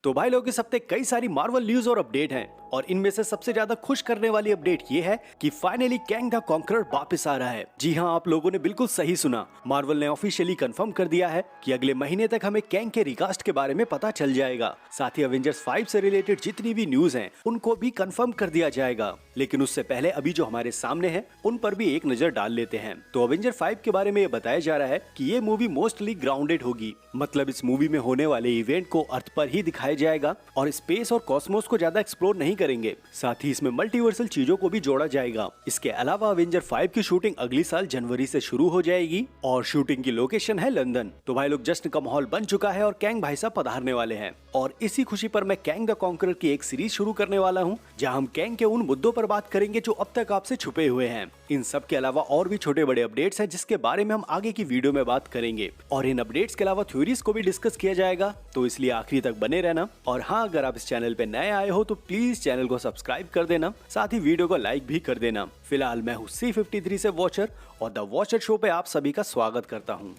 तो भाई लोग इस हफ्ते कई सारी मार्वल न्यूज और अपडेट हैं और इनमें से सबसे ज्यादा खुश करने वाली अपडेट ये है कि फाइनली कैंग द कॉन्करर वापस आ रहा है। जी हाँ, आप लोगों ने बिल्कुल सही सुना। मार्वल ने ऑफिशियली कंफर्म कर दिया है कि अगले महीने तक हमें कैंग के रिकास्ट के बारे में पता चल जाएगा। साथ ही अवेंजर्स 5 से रिलेटेड जितनी भी न्यूज हैं उनको भी कंफर्म कर दिया जाएगा। लेकिन उससे पहले अभी जो हमारे सामने है उन पर भी एक नजर डाल लेते हैं। तो अवेंजर 5 के बारे में ये बताया जा रहा है कि ये मूवी मोस्टली ग्राउंडेड होगी, मतलब इस मूवी में होने वाले इवेंट को अर्थ पर ही दिखाया जाएगा और स्पेस और कॉस्मोस को ज्यादा एक्सप्लोर नहीं करेंगे। साथ ही इसमें मल्टीवर्सल चीजों को भी जोड़ा जाएगा। इसके अलावा अवेंजर 5 की शूटिंग अगली साल जनवरी से शुरू हो जाएगी और शूटिंग की लोकेशन है लंदन। तो भाई लोग जश्न का माहौल बन चुका है और कैंग भाई साहब पधारने वाले हैं और इसी खुशी पर मैं कैंग द कॉन्करर की एक सीरीज शुरू करने वाला हूँ जहाँ हम कैंग के उन मुद्दों पर बात करेंगे जो अब तक आपसे छुपे हुए हैं। इन सब के अलावा और भी छोटे बड़े अपडेट्स हैं जिसके बारे में हम आगे की वीडियो में बात करेंगे और इन अपडेट्स के अलावा थ्योरीज को भी डिस्कस किया जाएगा, तो इसलिए आखिरी तक बने रहना। और हाँ, अगर आप इस चैनल पे नए आए हो तो प्लीज चैनल को सब्सक्राइब कर देना, साथ ही वीडियो को लाइक भी कर देना। फिलहाल मैं हूँ C53 से वॉचर और द वॉचर शो पे आप सभी का स्वागत करता हूँ।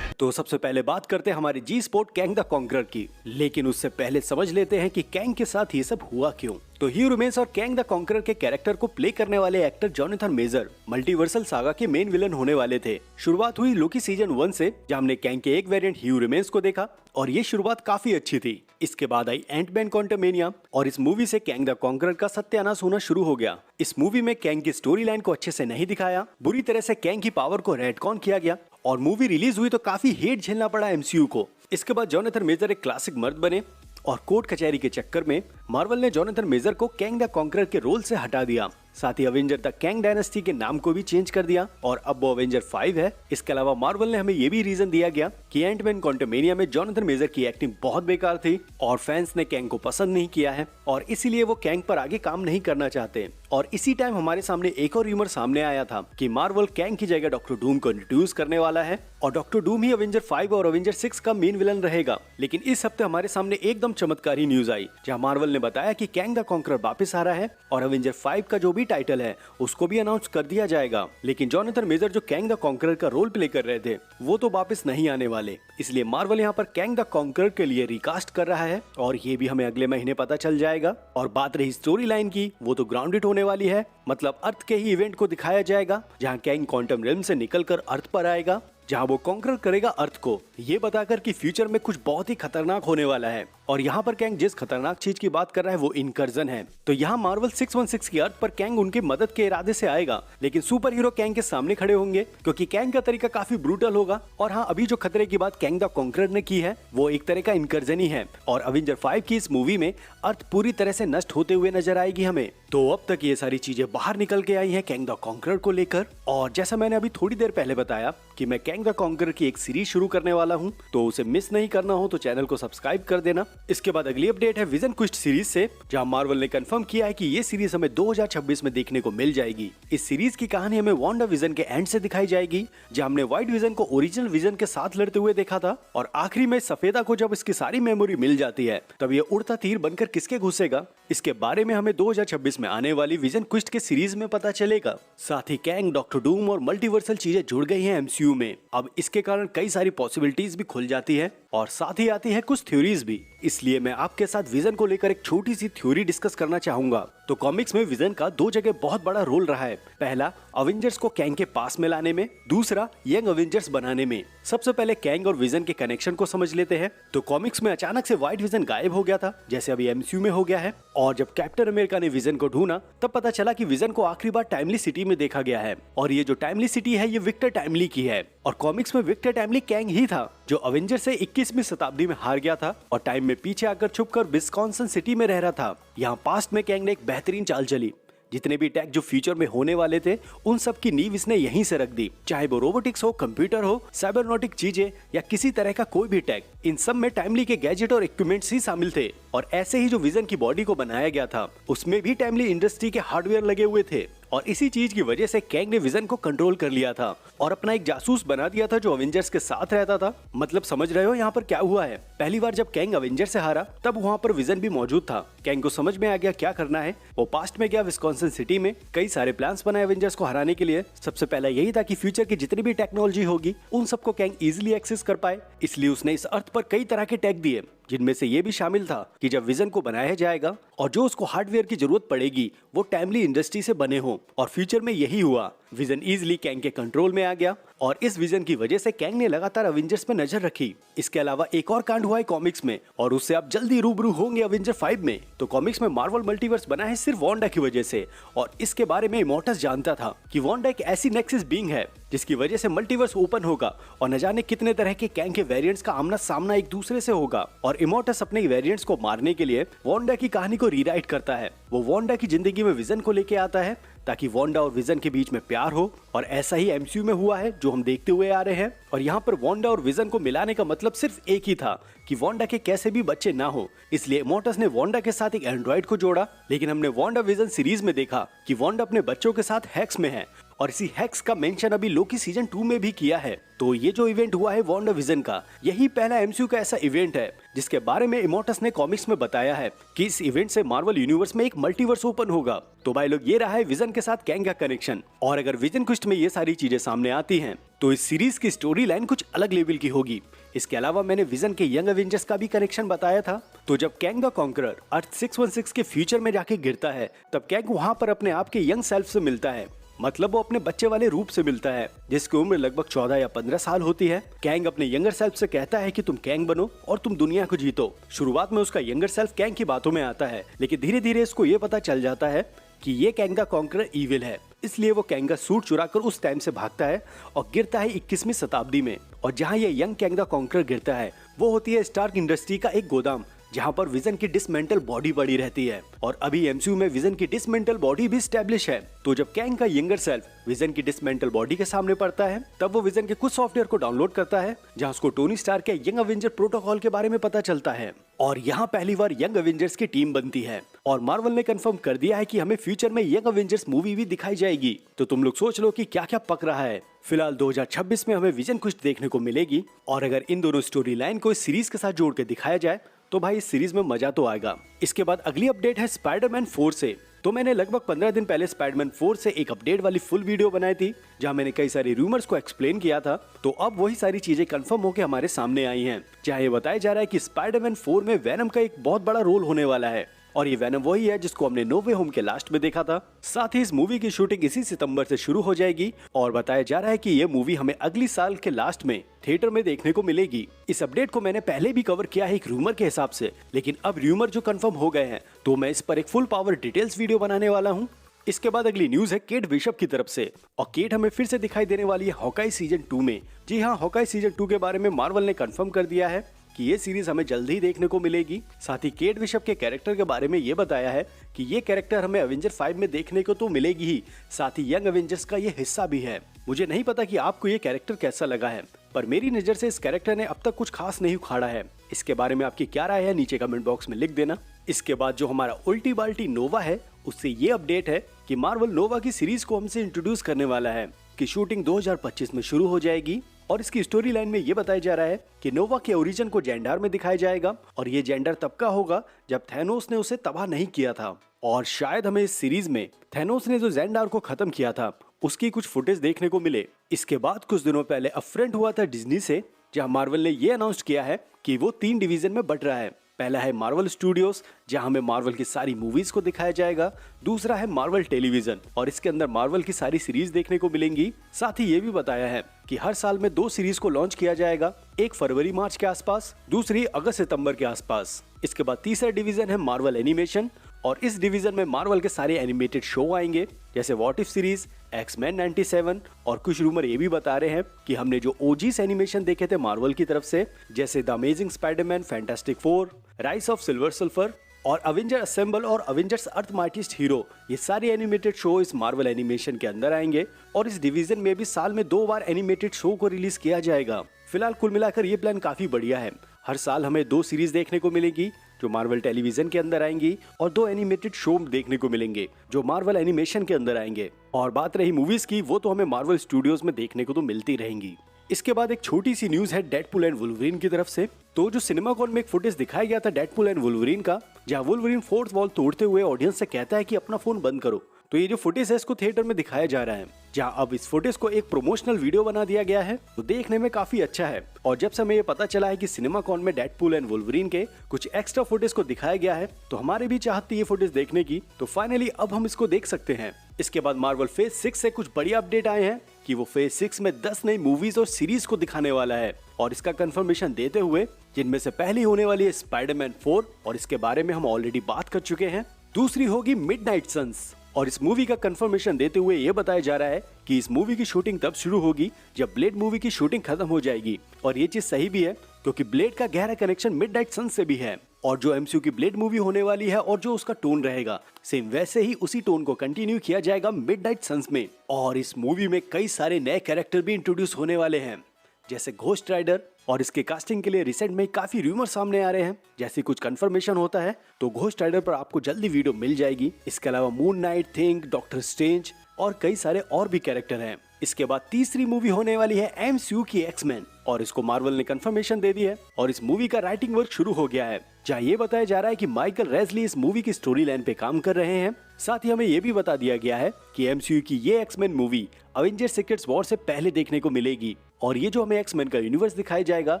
तो सबसे पहले बात करते हैं हमारे जी स्पोर्ट कैंग द कॉन्करर की, लेकिन उससे पहले समझ लेते हैं कि कैंग के साथ ये सब हुआ क्यों। तो ही रूमेंस और कैंग द कॉन्करर के कैरेक्टर को प्ले करने वाले actor Jonathan Majors multiversal saga के मेन विलन होने वाले थे। शुरुआत हुई लोकी सीजन 1 से, जहां हमने कैंग के एक वेरिएंट ही रूमेंस को देखा और ये शुरुआत काफी अच्छी थी। इसके बाद आई एंटमैन क्वांटमेनिया और इस मूवी से कैंग द कॉन्करर का सत्यानाश होना शुरू हो गया। इस मूवी में कैंग की स्टोरी लाइन को अच्छे से नहीं दिखाया, बुरी तरह से कैंग की पावर को रेडकॉन किया गया और मूवी रिलीज हुई तो काफी हेट झेलना पड़ा MCU को। इसके बाद जोनाथन मेजर एक क्लासिक मर्द बने और कोर्ट कचहरी के चक्कर में मार्वल ने जोनाथन मेजर को कैंग द कॉन्करर के रोल से हटा दिया। साथ ही अवेंजर द कैंग डायनेस्टी के नाम को भी चेंज कर दिया और अब वो अवेंजर 5 है। इसके अलावा मार्वल ने हमें ये भी रीजन दिया गया कि एंटमैन क्वांटमेनिया में जोनाथन मेजर की एक्टिंग बहुत बेकार थी और फैंस ने कैंग को पसंद नहीं किया है और इसीलिए वो कैंग पर आगे काम नहीं करना चाहते। और इसी टाइम हमारे सामने एक और र्यूमर सामने आया था कि मार्वल कैंग की जगह डॉक्टर डूम को इंट्रोड्यूस करने वाला है और डॉक्टर डूम ही अवेंजर 5 और अवेंजर 6 का मेन विलन रहेगा। लेकिन इस हफ्ते हमारे सामने एकदम चमत्कारी न्यूज आई जहां मार्वल ने बताया कि कैंग द कॉन्करर वापस आ रहा है और अवेंजर 5 का जो भी टाइटल है उसको भी अनाउंस कर दिया जाएगा। लेकिन जोनाथन मेजर जो कैंग द कॉन्करर का रोल प्ले कर रहे थे वो तो वापस नहीं आने वाले, इसलिए मार्वल यहाँ पर कैंग द कॉन्करर के लिए रिकास्ट कर रहा है और ये भी हमें अगले महीने पता चल जाएगा। और बात रही स्टोरी लाइन की, वो तो ग्राउंडेड होने वाली है, मतलब अर्थ के ही इवेंट को दिखाया जाएगा जहाँ कैंग क्वांटम रिल्म से निकलकर अर्थ पर आएगा, जहां वो कॉन्कर करेगा अर्थ को, ये बताकर कि फ्यूचर में कुछ बहुत ही खतरनाक होने वाला है। और यहाँ पर कैंग जिस खतरनाक चीज की बात कर रहा है वो इनकर्जन है। तो यहाँ मार्वल 616 की अर्थ पर कैंग उनके मदद के इरादे से आएगा, लेकिन सुपर हीरो कैंग के सामने खड़े होंगे क्योंकि कैंग का तरीका काफी ब्रूटल होगा। और हाँ, अभी जो खतरे की बात कैंग द कॉन्करर ने की है वो एक तरह का इनकर्जन ही है और अवेंजर 5 की इस मूवी में अर्थ पूरी तरह से नष्ट होते हुए नजर आएगी हमें। तो अब तक ये सारी चीजें बाहर निकल के आई है कैंग द कॉन्करर को लेकर और जैसा मैंने अभी थोड़ी देर पहले बताया कि मैं कैंग द कॉन्करर की एक सीरीज शुरू करने वाला हूँ, तो उसे मिस नहीं करना हो तो चैनल को सब्सक्राइब कर देना। इसके बाद अगली अपडेट है विजन क्विस्ट सीरीज से, जहां मार्वल ने कंफर्म किया है कि ये सीरीज हमें 2026 में देखने को मिल जाएगी। इस सीरीज की कहानी हमें वांडा विजन के एंड से दिखाई जाएगी, जहां हमने व्हाइट विजन को ओरिजिनल विजन के साथ लड़ते हुए देखा था और आखिरी में सफेदा को जब इसकी सारी मेमोरी मिल जाती है तब ये उड़ता तीर बनकर किसके घुसेगा, इसके बारे में हमें 2026 में आने वाली विजन क्विस्ट के सीरीज में पता चलेगा। साथ ही कैंग, डॉक्टर डूम और मल्टीवर्सल चीजें जुड़ गई हैं MCU में। अब इसके कारण कई सारी पॉसिबिलिटीज भी खुल जाती है और साथ ही आती है कुछ थ्योरीज भी। इसलिए मैं आपके साथ विजन को लेकर एक छोटी सी थ्योरी डिस्कस करना चाहूंगा। तो कॉमिक्स में विजन का 2 जगह बहुत बड़ा रोल रहा है। पहला, अवेंजर्स को कैंग के पास में लाने में, दूसरा यंग अवेंजर्स बनाने में। सबसे पहले कैंग और विजन के कनेक्शन को समझ लेते हैं। तो कॉमिक्स में अचानक से व्हाइट विजन गायब हो गया था, जैसे अभी MCU में हो गया है, और जब कैप्टन अमेरिका ने विजन को ढूंढा तब पता चला कि विजन को आखिरी बार टाइमली सिटी में देखा गया है और ये जो टाइमली सिटी है ये विक्टर टाइमली की है। और कॉमिक्स में विक्टर टाइमली कैंग ही था जो अवेंजर से 21वीं शताब्दी में हार गया था और टाइम में पीछे आकर छुपकर विस्कॉन्सिन सिटी में रह रहा था। यहाँ पास्ट में कैंग ने एक बेहतरीन चाल चली, जितने भी अटैक जो फ्यूचर में होने वाले थे उन सब की नींव इसने यहीं से रख दी, चाहे वो रोबोटिक्स हो, कंप्यूटर हो, साइबरनॉटिक चीजें या किसी तरह का कोई भी अटैक। इन सब में टाइमली के गैजेट और इक्विपमेंट्स ही शामिल थे और ऐसे ही जो विजन की बॉडी को बनाया गया था उसमें भी टाइमली इंडस्ट्री के हार्डवेयर लगे हुए थे और इसी चीज की वजह से कैंग ने विजन को कंट्रोल कर लिया था और अपना एक जासूस बना दिया था जो अवेंजर्स के साथ रहता था। मतलब समझ रहे हो यहाँ पर क्या हुआ है? पहली बार जब कैंग अवेंजर से हारा तब वहाँ पर विजन भी मौजूद था। कैंग को समझ में आ गया क्या करना है। वो पास्ट में गया विस्कॉन्सिन सिटी में, कई सारे प्लान्स बनाए अवेंजर्स को हराने के लिए। सबसे पहला यही था कि फ्यूचर की जितनी भी टेक्नोलॉजी होगी उन सबको कैंग इजिली एक्सेस कर पाए। इसलिए उसने इस अर्थ पर कई तरह के टैग दिए, जिनमें से ये भी शामिल था कि जब विजन को बनाया जाएगा और जो उसको हार्डवेयर की जरूरत पड़ेगी वो टाइमली इंडस्ट्री से बने हो। और फ्यूचर में यही हुआ। विजन इजिली कैंग के कंट्रोल में आ गया और इस विजन की वजह से कैंग ने लगातार अवेंजर्स पे नजर रखी। इसके अलावा एक और कांड हुआ है कॉमिक्स में और उससे आप जल्दी रूबरू होंगे अवेंजर 5 में। तो कॉमिक्स में मार्वल मल्टीवर्स बना है सिर्फ वांडा की वजह से और इसके बारे में इमोर्टस जानता था कि वांडा एक ऐसी नेक्सस बीइंग है जिसकी वजह से मल्टीवर्स ओपन होगा और न जाने कितने तरह के कैंग के वेरिएंट्स का आमना सामना एक दूसरे से होगा। और इमोर्टस अपने वेरिएंट्स को मारने के लिए वांडा की कहानी को रीराइट करता है। वो वांडा की जिंदगी में विजन को लेके आता है ताकि वांडा और विजन के बीच में प्यार हो और ऐसा ही एमसीयू में हुआ है जो हम देखते हुए आ रहे हैं। और यहाँ पर वांडा और विजन को मिलाने का मतलब सिर्फ एक ही था कि वांडा के कैसे भी बच्चे ना हो। इसलिए इमोर्टस ने वांडा के साथ एक एंड्रॉइड को जोड़ा। लेकिन हमने वांडा विजन सीरीज में देखा कि वांडा अपने बच्चों के साथ हैक्स में है और इसी हैक्स का मेंशन अभी लोकी सीजन 2 में भी किया है। तो ये जो इवेंट हुआ है वांडा विजन का, यही पहला एमसीयू का ऐसा इवेंट है जिसके बारे में इमोर्टस ने कॉमिक्स में बताया है कि इस इवेंट से मार्वल यूनिवर्स में एक मल्टीवर्स ओपन होगा। तो भाई लोग ये रहा है विजन के साथ कैंग का कनेक्शन। और अगर विजन क्विस्ट में ये सारी चीजें सामने आती हैं तो इस सीरीज की स्टोरी लाइन कुछ अलग लेवल की होगी। इसके अलावा मैंने विजन के यंग एवेंजर्स का भी कनेक्शन बताया था। तो जब कैंग द कॉन्करर अर्थ 616 के फ्यूचर में जाके गिरता है तब कैंग वहां पर अपने आप के यंग सेल्फ से मिलता है। मतलब वो अपने बच्चे वाले रूप से मिलता है जिसकी उम्र लगभग 14 या 15 साल होती है। कैंग अपने यंगर सेल्फ से कहता है कि तुम कैंग बनो और तुम दुनिया को जीतो। शुरुआत में उसका यंगर सेल्फ कैंग की बातों में आता है, लेकिन धीरे धीरे इसको ये पता चल जाता है कि ये कैंग द कॉन्करर इविल है। इसलिए वो कैंग का सूट चुराकर उस टाइम से भागता है और गिरता है 21वीं शताब्दी में। और जहाँ ये यंग कैंग द कॉन्करर गिरता है वो होती है स्टार्क इंडस्ट्री का एक गोदाम जहाँ पर विजन की डिसमेंटल बॉडी पड़ी रहती है। और अभी एमसीयू में विजन की डिसमेंटल बॉडी भी स्टैब्लिश है। तो जब कैंग का यंगर सेल्फ विजन की डिसमेंटल बॉडी के सामने पड़ता है तब वो विजन के कुछ सॉफ्टवेयर को डाउनलोड करता है जहाँ उसको टोनी स्टार्क के यंग अवेंजर प्रोटोकॉल के बारे में पता चलता है। और यहाँ पहली बार यंग अवेंजर्स की टीम बनती है और मार्वल ने कंफर्म कर दिया है कि हमें फ्यूचर में यंग अवेंजर्स मूवी भी दिखाई जाएगी। तो तुम लोग सोच लो कि क्या क्या पक रहा है। फिलहाल 2026 में हमें विजन क्विस्ट देखने को मिलेगी और अगर इन दोनों स्टोरी लाइन को इस सीरीज के साथ जोड़ के दिखाया जाए तो भाई इस सीरीज में मजा तो आएगा। इसके बाद अगली अपडेट है स्पाइडरमैन 4 से। तो मैंने लगभग 15 दिन पहले स्पाइडरमैन 4 से एक अपडेट वाली फुल वीडियो बनाई थी जहां मैंने कई सारे रूमर्स को एक्सप्लेन किया था। तो अब वही सारी चीजें कंफर्म होकर हमारे सामने आई हैं, जहां ये बताया जा रहा है कि स्पाइडरमैन 4 में वेनम का एक बहुत बड़ा रोल होने वाला है और ये वेनम वही है जिसको हमने नो वे होम के लास्ट में देखा था। साथ ही इस मूवी की शूटिंग इसी सितंबर से शुरू हो जाएगी और बताया जा रहा है कि ये मूवी हमें अगली साल के लास्ट में थिएटर में देखने को मिलेगी। इस अपडेट को मैंने पहले भी कवर किया है एक रूमर के हिसाब से, लेकिन अब रूमर जो कंफर्म हो गए हैं तो मैं इस पर एक फुल पावर डिटेल्स वीडियो बनाने वाला हूँ। इसके बाद अगली न्यूज है केट बिशप की तरफ से और केट हमें फिर से दिखाई देने वाली है हॉकाई सीजन 2 में। जी हाँ, हॉकाई सीजन 2 के बारे में मार्वल ने कंफर्म कर दिया है कि ये सीरीज हमें जल्द ही देखने को मिलेगी। साथ ही केट बिशप के कैरेक्टर के बारे में ये बताया है कि ये कैरेक्टर हमें अवेंजर 5 में देखने को तो मिलेगी ही, साथ ही यंग अवेंजर्स का ये हिस्सा भी है। मुझे नहीं पता कि आपको ये कैरेक्टर कैसा लगा है, पर मेरी नजर से इस कैरेक्टर ने अब तक कुछ खास नहीं उखाड़ा है। इसके बारे में आपकी क्या राय है नीचे कमेंट बॉक्स में लिख देना। इसके बाद जो हमारा उल्टी बाल्टी नोवा है उससे ये अपडेट है कि मार्वल नोवा की सीरीज को हमसे इंट्रोड्यूस करने वाला है कि शूटिंग 2025 में शुरू हो जाएगी। और इसकी स्टोरी लाइन में ये बताया जा रहा है कि नोवा के ओरिजिन को जेंडार में दिखाया जाएगा और ये जेंडर तब का होगा जब थैनोस ने उसे तबाह नहीं किया था। और शायद हमें इस सीरीज में थैनोस ने जो जेंडार को खत्म किया था उसकी कुछ फुटेज देखने को मिले। इसके बाद कुछ दिनों पहले अपफ्रंट हुआ था डिज्नी से, जहां मार्वल ने ये अनाउंस किया है कि वो 3 डिवीजन में बट रहा है। पहला है मार्वल स्टूडियोज जहां हमें मार्वल की सारी मूवीज को दिखाया जाएगा। दूसरा है मार्वल टेलीविजन और इसके अंदर मार्वल की सारी सीरीज देखने को मिलेंगी। साथ ही ये भी बताया है कि हर साल में 2 सीरीज को लॉन्च किया जाएगा, एक फरवरी मार्च के आसपास, दूसरी अगस्त सितंबर के आसपास। इसके बाद तीसरा डिवीजन है मार्वल एनिमेशन और इस डिवीजन में मार्वल के सारे एनिमेटेड शो आएंगे जैसे व्हाट इफ सीरीज, एक्समैन 97 और कुछ रूमर ये भी बता रहे हैं कि हमने जो ओजीस एनिमेशन देखे थे मार्वल की तरफ से जैसे the amazing Spiderman, fantastic 4, rise of silver sulphur और अवेंजर असेंबल और अवेंजर्स अर्थ माइटिस्ट हीरो, ये सारे एनिमेटेड शो इस मार्वल एनिमेशन के अंदर आएंगे। और इस डिवीजन में भी साल में 2 बार एनिमेटेड शो को रिलीज किया जाएगा। फिलहाल कुल मिलाकर ये प्लान काफी बढ़िया है। हर साल हमें 2 सीरीज देखने को मिलेगी जो मार्वल टेलीविजन के अंदर आएंगी और 2 एनिमेटेड शो देखने को मिलेंगे जो मार्वल एनिमेशन के अंदर आएंगे। और बात रही मूवीज की, वो तो हमें मार्वल स्टूडियोज में देखने को तो मिलती रहेंगी। इसके बाद एक छोटी सी न्यूज है डेडपूल एंड वुल्वरीन की तरफ से। तो जो सिनेमाकॉन में एक फुटेज दिखाया गया था डेडपूल एंड वुल्वरीन का, जहां वुल्वरीन फोर्थ वॉल तोड़ते हुए ऑडियंस से कहता है कि अपना फोन बंद करो, तो ये जो फुटेज है इसको थिएटर में दिखाया जा रहा है, जहां अब इस फुटेज को एक प्रमोशनल वीडियो बना दिया गया है। तो देखने में काफी अच्छा है। और जब से हमें ये पता चला है कि सिनेमाकॉन में डेडपूल एंड वुल्वरीन के कुछ एक्स्ट्रा फुटेज को दिखाया गया है, तो हमारी भी चाहत थी ये फुटेज देखने की। तो फाइनली अब हम इसको देख सकते हैं। इसके बाद मार्वल फेज 6 से कुछ बढ़िया अपडेट आए हैं कि वो फेज 6 में 10 नई मूवीज और सीरीज को दिखाने वाला है, और इसका कंफर्मेशन देते हुए जिनमें से पहली होने वाली है स्पाइडरमैन 4, और इसके बारे में हम ऑलरेडी बात कर चुके हैं। दूसरी होगी मिडनाइट सन्स, और इस मूवी का कंफर्मेशन देते हुए ये बताया जा रहा है कि इस मूवी की शूटिंग तब शुरू होगी जब ब्लेड मूवी की शूटिंग खत्म हो जाएगी। और ये चीज सही भी है, क्योंकि ब्लेड का गहरा कनेक्शन मिडनाइट सन्स से भी है। और जो एमसीयू की ब्लेड मूवी होने वाली है और जो उसका टोन रहेगा, सेम वैसे ही उसी टोन को कंटिन्यू किया जाएगा मिडनाइट सन्स में। और इस मूवी में कई सारे नए कैरेक्टर भी इंट्रोड्यूस होने वाले हैं, जैसे घोस्ट राइडर। और इसके कास्टिंग के लिए रिसेंट में काफी रूमर सामने आ रहे हैं। जैसे कुछ कंफर्मेशन होता है तो घोस्ट राइडर पर आपको जल्दी वीडियो मिल जाएगी। इसके अलावा moon night, thing, doctor strange और कई सारे और भी कैरेक्टर हैं। इसके बाद तीसरी मूवी होने वाली है एमसीयू की एक्समैन, और इसको मार्वल ने कंफर्मेशन दे दी है। और इस मूवी का राइटिंग वर्क शुरू हो गया है, जहाँ ये बताया जा रहा है कि माइकल रेजली इस मूवी की स्टोरी लाइन पे काम कर रहे हैं। साथ ही हमें ये भी बता दिया गया है कि एमसीयू की ये X-Men movie Avenger secret war से पहले देखने को मिलेगी। और ये जो हमें एक्समैन का यूनिवर्स दिखाया जाएगा,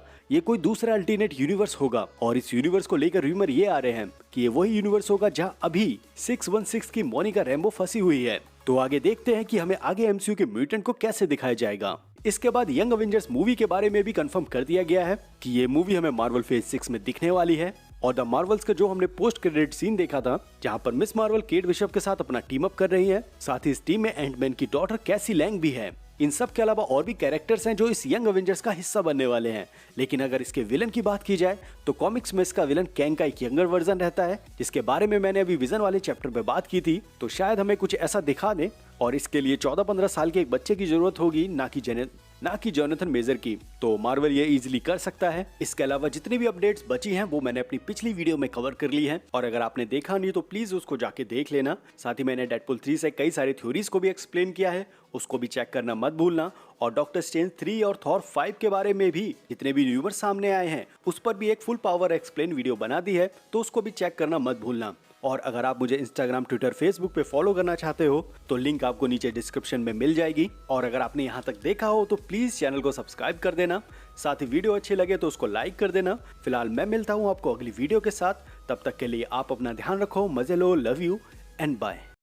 ये कोई दूसरा अल्टरनेट यूनिवर्स होगा। और इस यूनिवर्स को लेकर रूमर ये आ रहे हैं कि ये वही यूनिवर्स होगा जहाँ अभी 616 की मोनिका रैम्बो फंसी हुई है। तो आगे देखते हैं कि हमें आगे एमसीयू के म्यूटेंट को कैसे दिखाया जाएगा। इसके बाद यंग अवेंजर्स मूवी के बारे में भी कंफर्म कर दिया गया है कि ये मूवी हमें मार्वल फेज 6 में दिखने वाली है। और द मार्वल्स का जो हमने पोस्ट क्रेडिट सीन देखा था, जहां पर मिस मार्वल केट बिशप के साथ अपना टीम अप कर रही है, साथ ही इस टीम में एंटमैन की डॉटर कैसी लैंग भी है। इन सब के अलावा और भी कैरेक्टर्स हैं जो इस यंग अवेंजर्स का हिस्सा बनने वाले हैं। लेकिन अगर इसके विलन की बात की जाए तो कॉमिक्स में इसका विलन कैंग का एक यंगर वर्जन रहता है, जिसके बारे में मैंने अभी विजन वाले चैप्टर पे बात की थी। तो शायद हमें कुछ ऐसा दिखा दे, और इसके लिए 14-15 साल के एक बच्चे की जरूरत होगी, ना कि जोनाथन मेजर की। तो मार्वल ये इजीली कर सकता है। इसके अलावा जितनी भी अपडेट्स बची हैं वो मैंने अपनी पिछली वीडियो में कवर कर ली हैं, और अगर आपने देखा नहीं तो प्लीज उसको जाके देख लेना। साथ ही मैंने डेडपूल 3 से कई सारी थ्योरीज को भी एक्सप्लेन किया है, उसको भी चेक करना मत भूलना। और डॉक्टर स्ट्रेंज 3 और थॉर 5 के बारे में भी जितने भी र्यूमर सामने आए हैं, उस पर भी एक फुल पावर एक्सप्लेन वीडियो बना दी है, तो उसको भी चेक करना मत भूलना। और अगर आप मुझे इंस्टाग्राम, ट्विटर, फेसबुक पे फॉलो करना चाहते हो तो लिंक आपको नीचे डिस्क्रिप्शन में मिल जाएगी। और अगर आपने यहाँ तक देखा हो तो प्लीज चैनल को सब्सक्राइब कर देना। साथ ही वीडियो अच्छी लगे तो उसको लाइक कर देना। फिलहाल मैं मिलता हूँ आपको अगली वीडियो के साथ, तब तक के लिए आप अपना ध्यान रखो, मजे लो, लव यू एंड बाय।